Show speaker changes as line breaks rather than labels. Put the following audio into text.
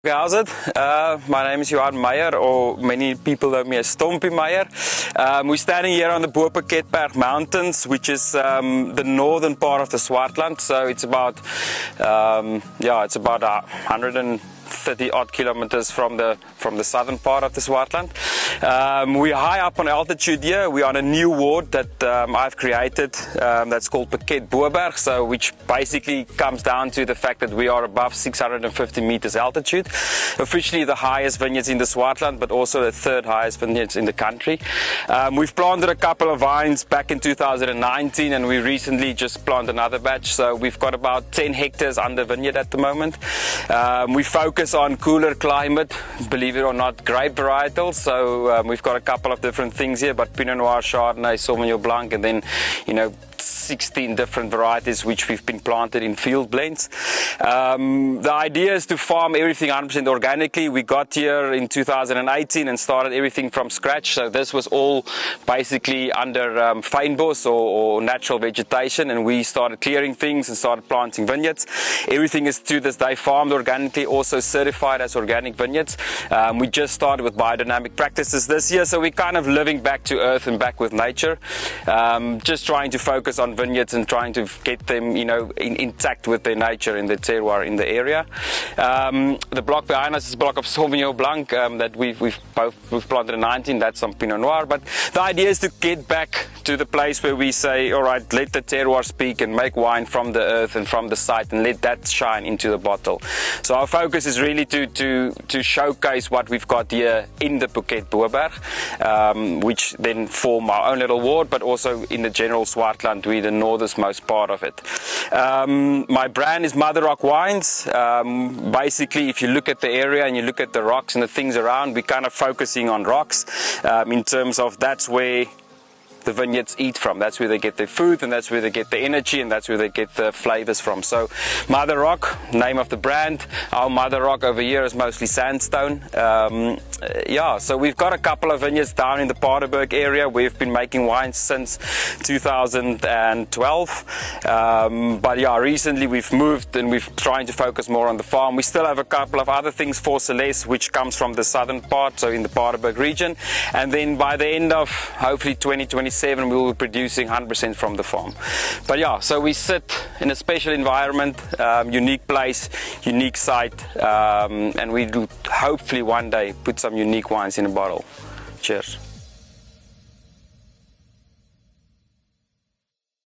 How's it? My name is Johan Meyer, or many people know me as Stompie Meyer. We're standing here on the Bo-Pakketberg Mountains, which is the northern part of the Swartland. So it's about, it's about 130 odd kilometers from the southern part of the Swartland. We're high up on altitude here. We're on a new ward that I've created that's called Pakketberg, so which basically comes down to the fact that we are above 650 meters altitude. Officially the highest vineyards in the Swartland, but also the third highest vineyards in the country. We've planted a couple of vines back in 2019, and we recently just planted another batch, so we've got about 10 hectares under vineyard at the moment. We focus on cooler climate, believe it or not, grape varietals. So we've got a couple of different things here, but Pinot Noir, Chardonnay, Sauvignon Blanc, and then 16 different varieties which we've been planted in field blends. The idea is to farm everything 100% organically. We got here in 2018 and started everything from scratch. So this was all basically under fynbos or natural vegetation, and we started clearing things and started planting vineyards. Everything is to this day farmed organically, also certified as organic vineyards. We just started with biodynamic practices this year, so we're kind of living back to earth and back with nature, just trying to focus on vineyards and trying to get them, intact with their nature and their terroir in the area. The block behind us is a block of Sauvignon Blanc that we've planted in 19. That's some Pinot Noir. But the idea is to get back to the place where we say, all right, let the terroir speak and make wine from the earth and from the site and let that shine into the bottle. So our focus is really to showcase what we've got here in the Pakketberg, which then form our own little ward, but also in the general Swartland, we're the northernmost part of it. My brand is Mother Rock Wines. Basically, if you look at the area and you look at the rocks and the things around, we're kind of focusing on rocks in terms of that's where the vineyards eat from. That's where they get their food, and that's where they get the energy, and that's where they get the flavors from. So Mother Rock, name of the brand. Our Mother Rock over here is mostly sandstone. So we've got a couple of vineyards down in the Paardeberg area. We've been making wines since 2012. Recently we've moved and we're trying to focus more on the farm. We still have a couple of other things for Celeste, which comes from the southern part, so in the Paardeberg region. And then by the end of hopefully 2027, we will be producing 100% from the farm. But so we sit in a special environment, unique place, unique site, and we do hopefully one day put some unique wines in a bottle. Cheers.